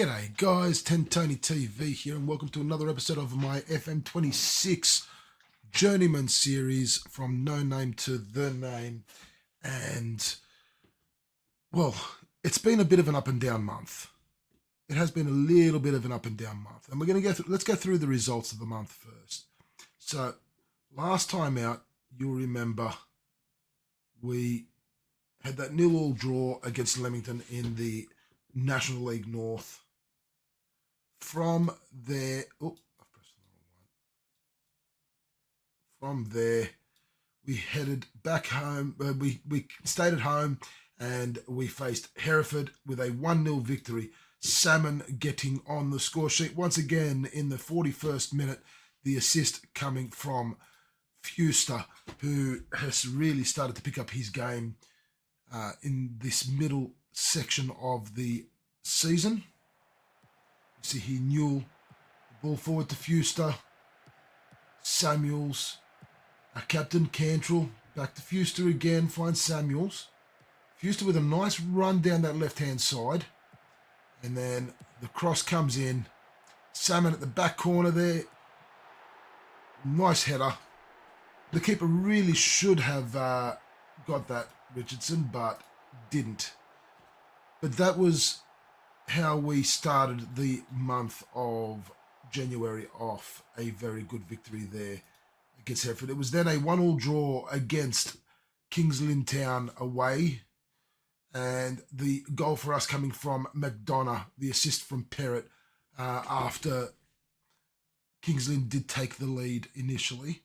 G'day guys, 10 Tony TV here and welcome to another episode of my FM26 Journeyman series from no name to the name. And well, it's been a bit of an up and down month. It has been a little bit of an up and down month. And we're going to let's go through the results of the month first. So last time out, you'll remember we had that 0-0 draw against Leamington in the National League North. From there, I've pressed the wrong one. From there, we headed back home. We stayed at home and we faced Hereford with a 1-0 victory. Salmon getting on the score sheet once again in the 41st minute. The assist coming from Fuster, who has really started to pick up his game in this middle section of the season. You see here Newell, the ball forward to Fuster, Samuels, our captain Cantrell, back to Fuster again, finds Samuels. Fuster with a nice run down that left-hand side. And then the cross comes in. Salmon at the back corner there. Nice header. The keeper really should have got that, Richardson, but didn't. But that was how we started the month of January off. A very good victory there against Hereford. It was then a 1-1 draw against Kings Lynn Town away. And the goal for us coming from McDonough, the assist from Perrott, after Kings Lynn did take the lead initially.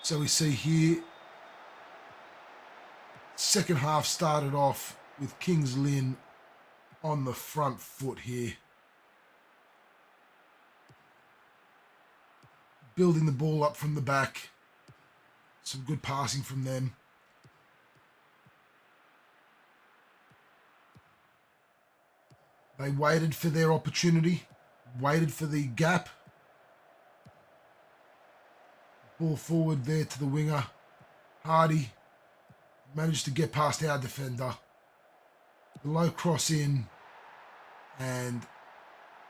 So we see here, second half started off with Kings Lynn on the front foot here. Building the ball up from the back. Some good passing from them. They waited for their opportunity, waited for the gap. Ball forward there to the winger. Hardy managed to get past our defender. The low cross in, and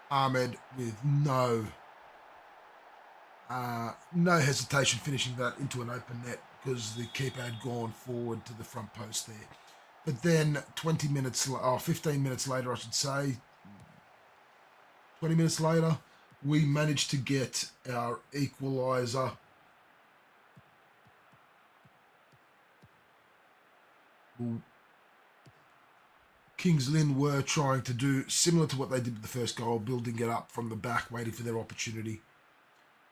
Ahmed with no hesitation finishing that into an open net because the keeper had gone forward to the front post there. But then 15 minutes later, I should say, 20 minutes later, we managed to get our equaliser. Kings Lynn were trying to do similar to what they did with the first goal, building it up from the back, waiting for their opportunity.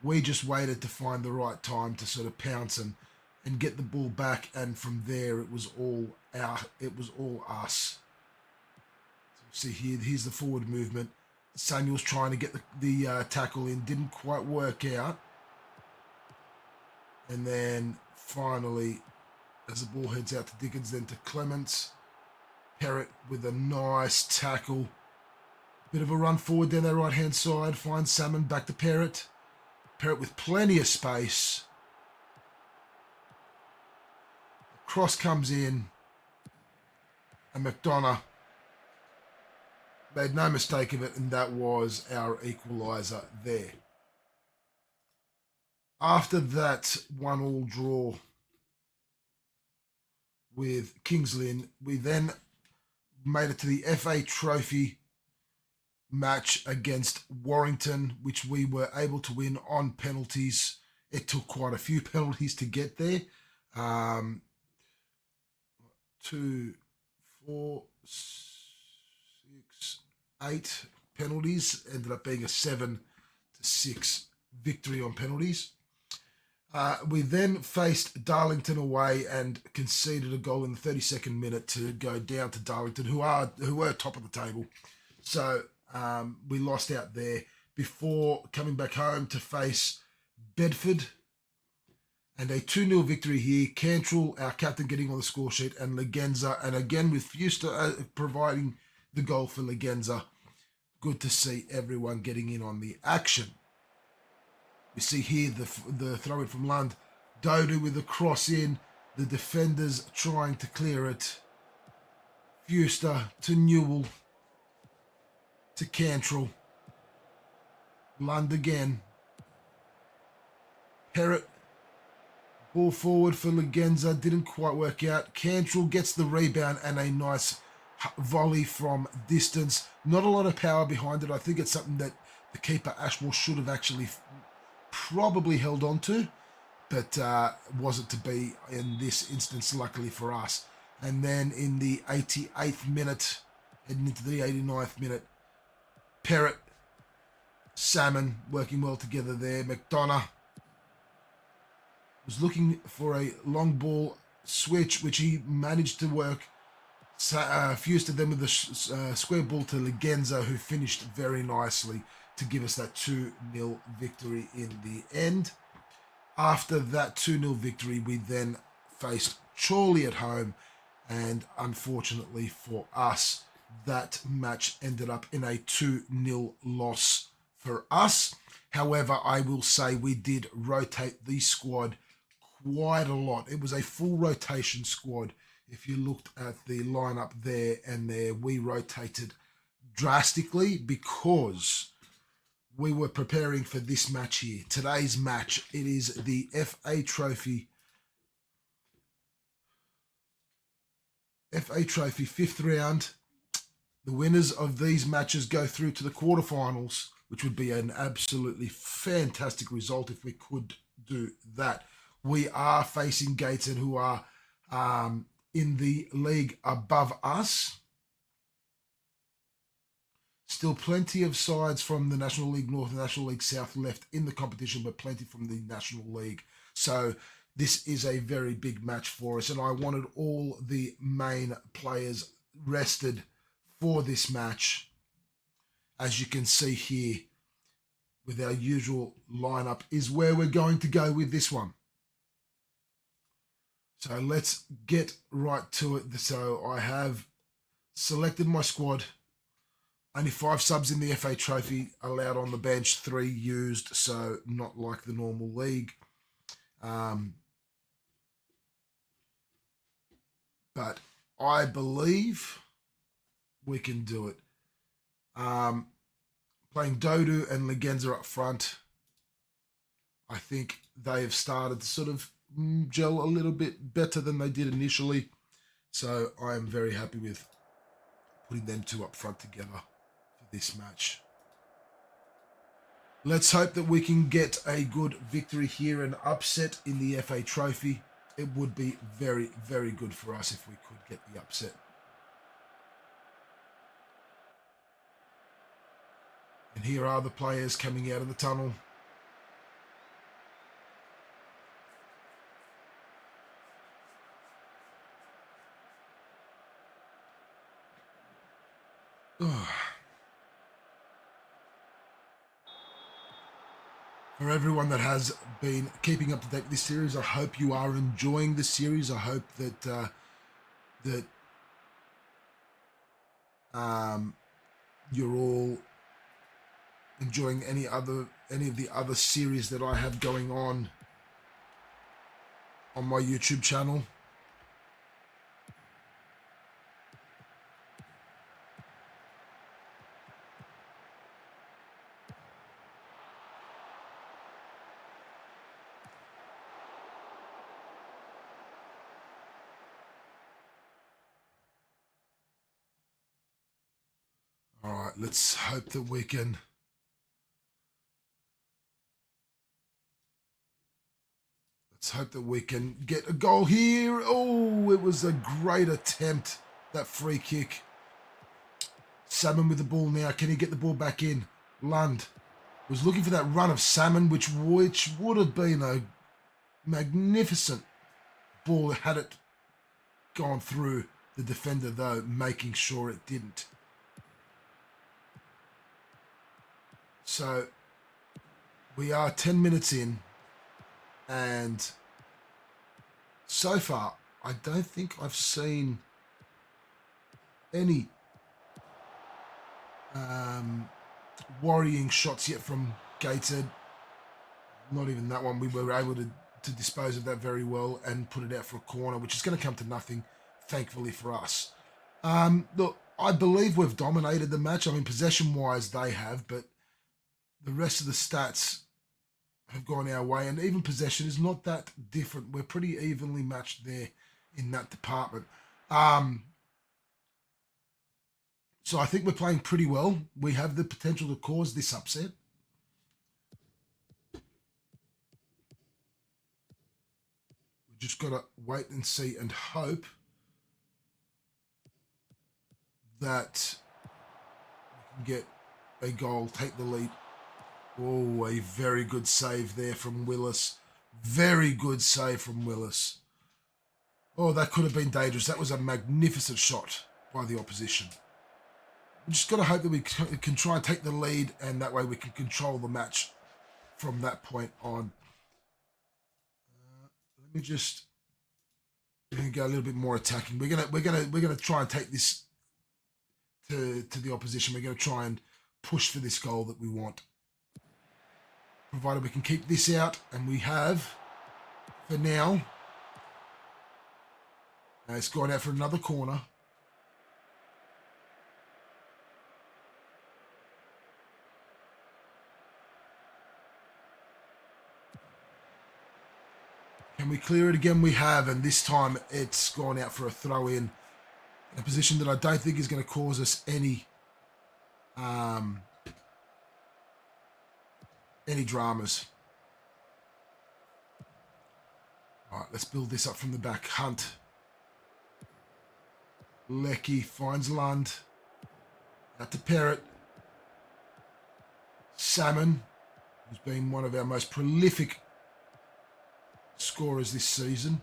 We just waited to find the right time to sort of pounce and get the ball back, and from there it was all us. So see here's the forward movement. Samuel's trying to get the tackle in, didn't quite work out. And then finally, as the ball heads out to Dickens, then to Clements. Perrott with a nice tackle. Bit of a run forward down their right-hand side. Finds Salmon, back to Perrott. Perrott with plenty of space. Cross comes in. And McDonough made no mistake of it, and that was our equaliser there. After that 1-1 draw with Kings Lynn, we then made it to the FA Trophy match against Warrington, which we were able to win on penalties. It took quite a few penalties to get there. 2, 4, 6, 8 penalties. Ended up being a 7-6 victory on penalties. We then faced Darlington away and conceded a goal in the 32nd minute to go down to Darlington, who were top of the table. So we lost out there before coming back home to face Bedford. And a 2-0 victory here. Cantrell, our captain, getting on the score sheet, and Legenza, and again with Fuster providing the goal for Legenza. Good to see everyone getting in on the action. We see here the throw in from Lund. Dodu with the cross in. The defenders trying to clear it. Fuster to Newell to Cantrell. Lund again. Perrott. Ball forward for Legenza. Didn't quite work out. Cantrell gets the rebound and a nice volley from distance. Not a lot of power behind it. I think it's something that the keeper Ashmore should have actually probably held on to, but wasn't to be in this instance, luckily for us. And then in the 88th minute, heading into the 89th minute, Perrott, Salmon working well together there. McDonough was looking for a long ball switch, which he managed to work. Fuster then with the square ball to Legenza, who finished very nicely to give us that 2-0 victory in the end. After that 2-0 victory, we then faced Chorley at home, and unfortunately for us, that match ended up in a 2-0 loss for us. However, I will say we did rotate the squad quite a lot. It was a full rotation squad. If you looked at the lineup there and there, we rotated drastically because we were preparing for this match here. Today's match, it is the FA Trophy. FA Trophy 5th round. The winners of these matches go through to the quarterfinals, which would be an absolutely fantastic result if we could do that. We are facing Gateshead, who are in the league above us. Still plenty of sides from the National League North and National League South left in the competition, but plenty from the National League. So this is a very big match for us, and I wanted all the main players rested for this match. As you can see here, with our usual lineup, is where we're going to go with this one. So let's get right to it. So I have selected my squad. Only 5 subs in the FA Trophy, allowed on the bench, 3 used, so not like the normal league. But I believe we can do it. Playing Dodu and Legenza up front. I think they have started to sort of gel a little bit better than they did initially. So I am very happy with putting them 2 up front together for this match. Let's hope that we can get a good victory here and upset in the FA Trophy. It would be very, very good for us if we could get the upset. And here are the players coming out of the tunnel. For everyone that has been keeping up to date with this series, I hope you are enjoying the series. I hope that you're all enjoying any of the other series that I have going on my YouTube channel. All right, let's hope that we can get a goal here. Oh, it was a great attempt, that free kick. Salmon with the ball now. Can he get the ball back in? Lund was looking for that run of Salmon, which would have been a magnificent ball had it gone through the defender, though, making sure it didn't. So we are 10 minutes in, and so far I don't think I've seen any worrying shots yet from Gateshead. Not even that one. We were able to dispose of that very well and put it out for a corner, which is going to come to nothing, thankfully for us. Look, I believe we've dominated the match. I mean, possession-wise, they have, but the rest of the stats have gone our way, and even possession is not that different. We're pretty evenly matched there in that department. Um, so I think we're playing pretty well. We have the potential to cause this upset. We just got to wait and see and hope that we can get a goal, take the lead. Oh, a very good save there from Willis. Very good save from Willis. Oh, that could have been dangerous. That was a magnificent shot by the opposition. We just got to hope that we can try and take the lead, and that way we can control the match from that point on. Let me just go a little bit more attacking. We're gonna try and take this to the opposition. We're gonna try and push for this goal that we want, provided we can keep this out, and we have for now. It's gone out for another corner. Can we clear it again? We have, and this time it's gone out for a throw-in in a position that I don't think is going to cause us any dramas. All right, let's build this up from the back. Hunt. Lecky finds Lund. Out to Perrott. Salmon, who's been one of our most prolific scorers this season,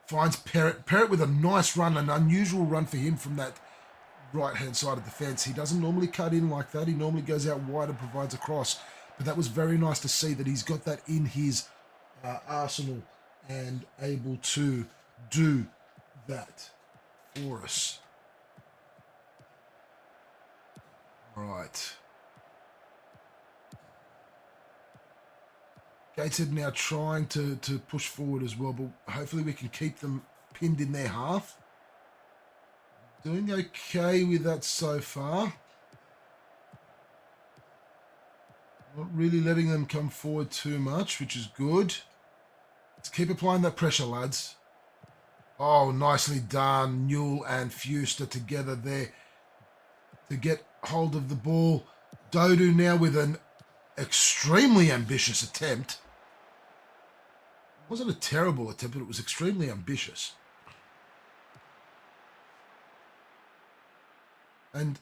finds Perrott. Perrott with a nice run, an unusual run for him from that right-hand side of the fence. He doesn't normally cut in like that. He normally goes out wide and provides a cross. But that was very nice to see that he's got that in his arsenal and able to do that for us. Right. Gateshead now trying to push forward as well, but hopefully we can keep them pinned in their half. Doing okay with that so far. Not really letting them come forward too much, which is good. Let's keep applying that pressure, lads. Oh, nicely done. Newell and Fuster together there to get hold of the ball. Dodu now with an extremely ambitious attempt. It wasn't a terrible attempt, but it was extremely ambitious. And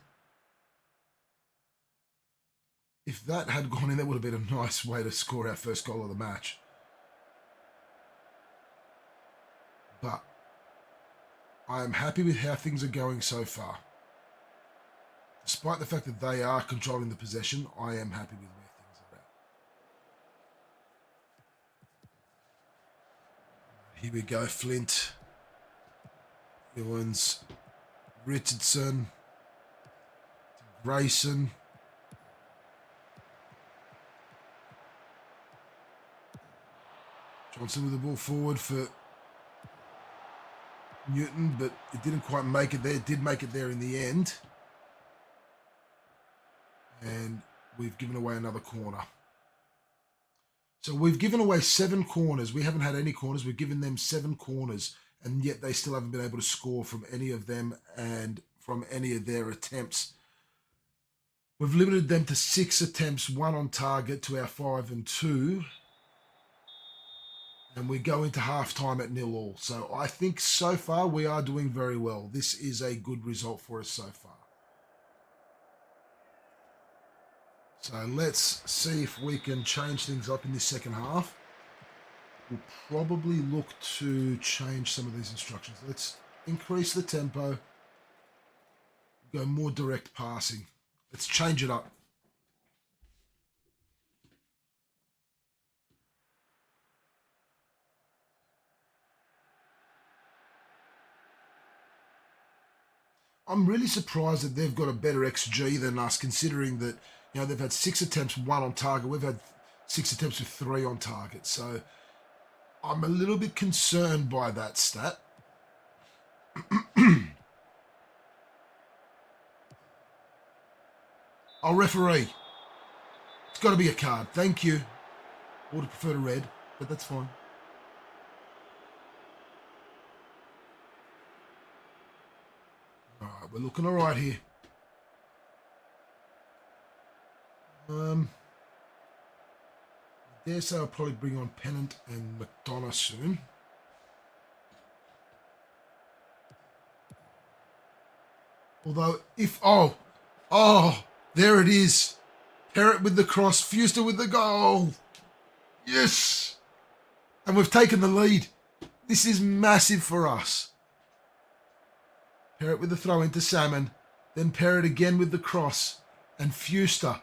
if that had gone in, that would have been a nice way to score our first goal of the match. But I am happy with how things are going so far. Despite the fact that they are controlling the possession, I am happy with where things are at. Here we go, Flint. Ewans. Richardson. Grayson. Johnson with the ball forward for Newton, but it didn't quite make it there. It did make it there in the end. And we've given away another corner. So we've given away 7 corners. We haven't had any corners. We've given them 7 corners, and yet they still haven't been able to score from any of them and from any of their attempts. We've limited them to 6 attempts, 1 on target, to our 5 and 2. And we go into half-time at 0-0. So I think so far we are doing very well. This is a good result for us so far. So let's see if we can change things up in this second half. We'll probably look to change some of these instructions. Let's increase the tempo. Go more direct passing. Let's change it up. I'm really surprised that they've got a better XG than us, considering that, you know, they've had 6 attempts, 1 on target. We've had 6 attempts with 3 on target. So I'm a little bit concerned by that stat. I'll referee. It's got to be a card. Thank you. I would have preferred a red, but that's fine. All right, we're looking all right here. I dare say I'll probably bring on Pennant and McDonough soon. Although, if... Oh, there it is. Perrott with the cross, Fuster with the goal. Yes! And we've taken the lead. This is massive for us. Perrott with the throw into Salmon. Then Perrott again with the cross. And Fuster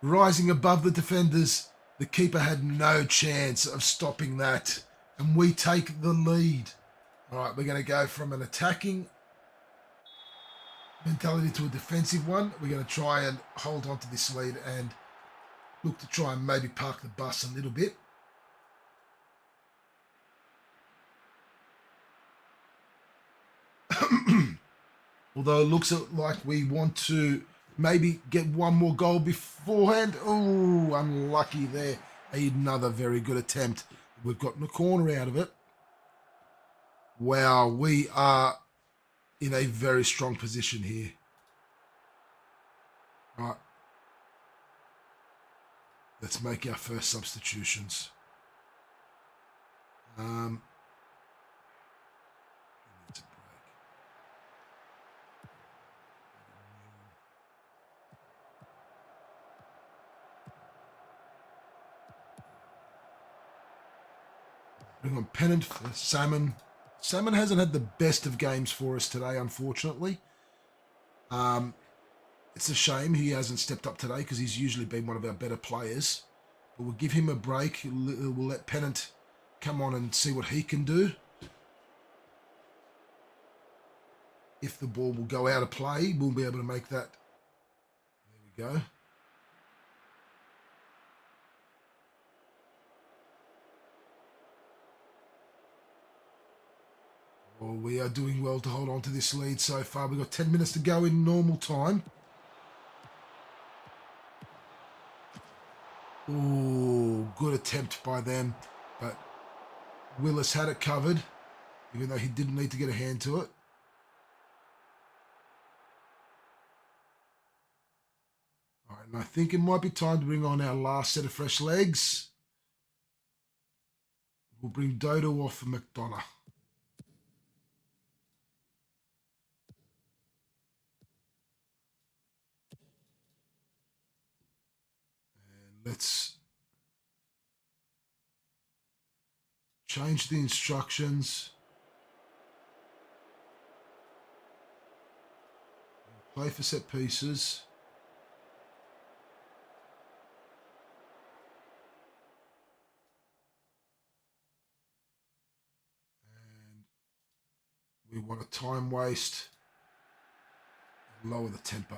rising above the defenders. The keeper had no chance of stopping that. And we take the lead. All right, we're going to go from an attacking mentality to a defensive one. We're going to try and hold on to this lead and look to try and maybe park the bus a little bit. Although it looks like we want to maybe get one more goal beforehand. Oh, unlucky there. Another very good attempt. We've gotten a corner out of it. Wow, we are in a very strong position here. All right. Let's make our first substitutions. Bring on Pennant for Salmon. Salmon hasn't had the best of games for us today, unfortunately. It's a shame he hasn't stepped up today because he's usually been one of our better players. But we'll give him a break. We'll let Pennant come on and see what he can do. If the ball will go out of play, we'll be able to make that. There we go. Well, we are doing well to hold on to this lead so far. We've got 10 minutes to go in normal time. Oh, good attempt by them. But Willis had it covered, even though he didn't need to get a hand to it. All right, and I think it might be time to bring on our last set of fresh legs. We'll bring Dodo off for McDonough. Let's change the instructions. Play for set pieces. And we want a time waste and lower the tempo.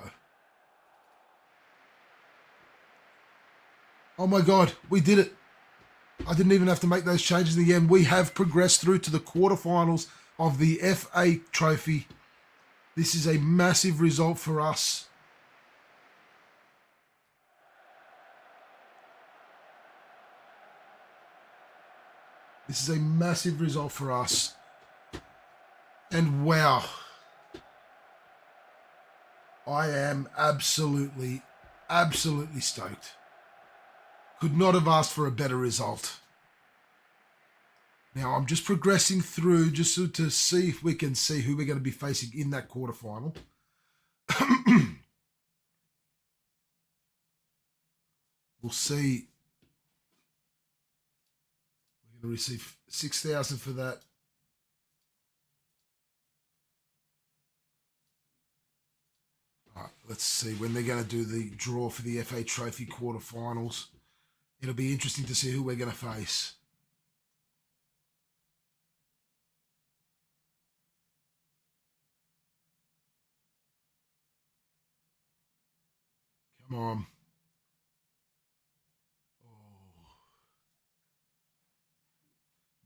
Oh my God, we did it. I didn't even have to make those changes in the end. We have progressed through to the quarterfinals of the FA Trophy. This is a massive result for us. This is a massive result for us. And wow, I am absolutely stoked. Could not have asked for a better result. Now, I'm just progressing through just to see if we can see who we're going to be facing in that quarterfinal. We'll see. We're going to receive 6,000 for that. All right, let's see when they're going to do the draw for the FA Trophy quarterfinals. It'll be interesting to see who we're going to face. Come on.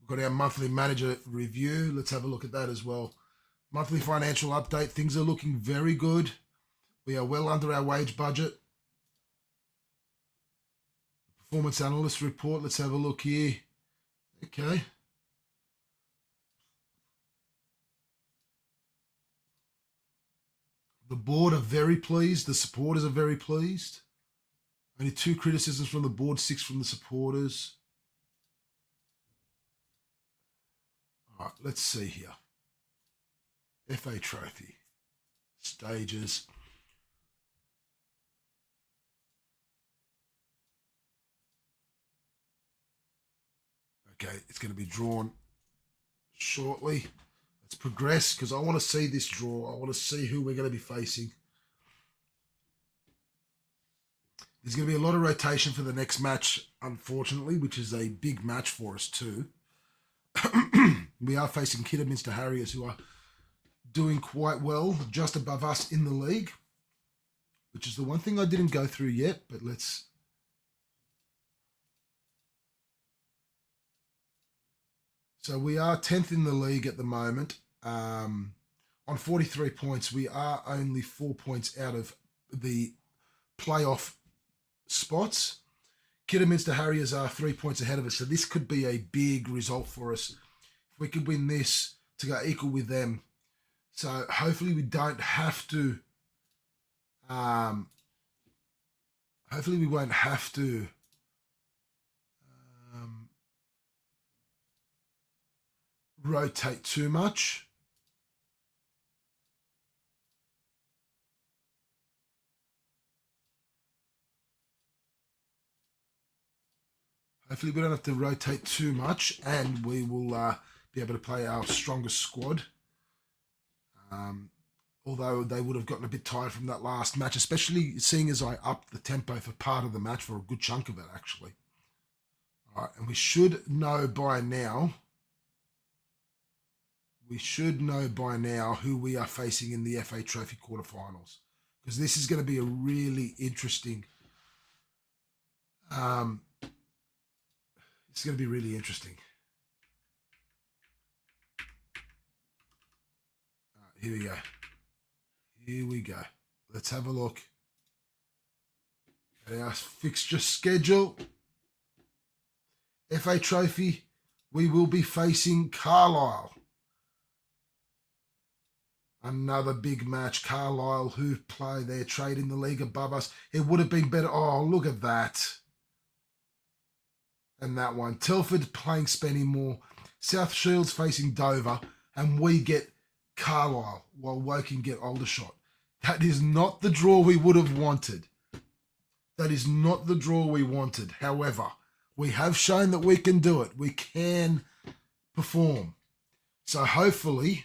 We've got our monthly manager review. Let's have a look at that as well. Monthly financial update. Things are looking very good. We are well under our wage budget. Performance analyst report. Let's have a look here. Okay. The board are very pleased. The supporters are very pleased. Only 2 criticisms from the board, 6 from the supporters. All right, let's see here. FA Trophy. Stages. Okay, it's going to be drawn shortly. Let's progress because I want to see this draw. I want to see who we're going to be facing. There's going to be a lot of rotation for the next match, unfortunately, which is a big match for us too. We are facing Kidderminster Harriers, who are doing quite well, just above us in the league, which is the one thing I didn't go through yet, but let's... So we are 10th in the league at the moment. On 43 points, we are only 4 points out of the playoff spots. Kidderminster Harriers are 3 points ahead of us, so this could be a big result for us. If we could win this to go equal with them. So hopefully we don't have to... hopefully we won't have to... rotate too much. Hopefully we don't have to rotate too much, and we will be able to play our strongest squad. Although they would have gotten a bit tired from that last match, especially seeing as I upped the tempo for part of the match, for a good chunk of it actually. All right, and we should know by now... who we are facing in the FA Trophy quarterfinals, because this is going to be a really interesting... it's going to be really interesting. Here we go. Here we go. Let's have a look at our fixture schedule. FA Trophy, we will be facing Carlisle. Another big match. Carlisle, who play their trade in the league above us. It would have been better. Oh, look at that. And that one. Telford playing Spennymoor. South Shields facing Dover. And we get Carlisle while Woking get Aldershot. That is not the draw we would have wanted. That is not the draw we wanted. However, we have shown that we can do it. We can perform. So hopefully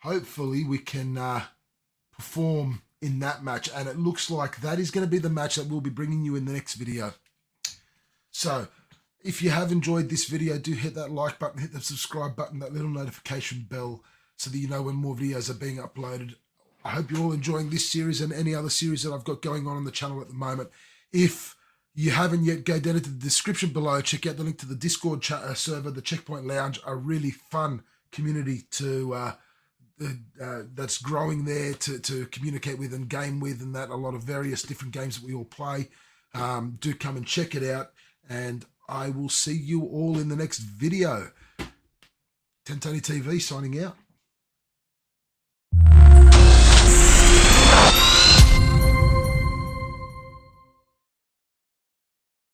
we can perform in that match. And it looks like that is going to be the match that we'll be bringing you in the next video. So if you have enjoyed this video, do hit that like button, hit the subscribe button, that little notification bell, so that you know when more videos are being uploaded. I hope you're all enjoying this series and any other series that I've got going on the channel at the moment. If you haven't yet, go down into the description below, check out the link to the Discord server, the Checkpoint Lounge, a really fun community to that's growing there to communicate with and game with, and that a lot of various different games that we all play. Do come and check it out, and I will see you all in the next video. Tentoni TV signing out.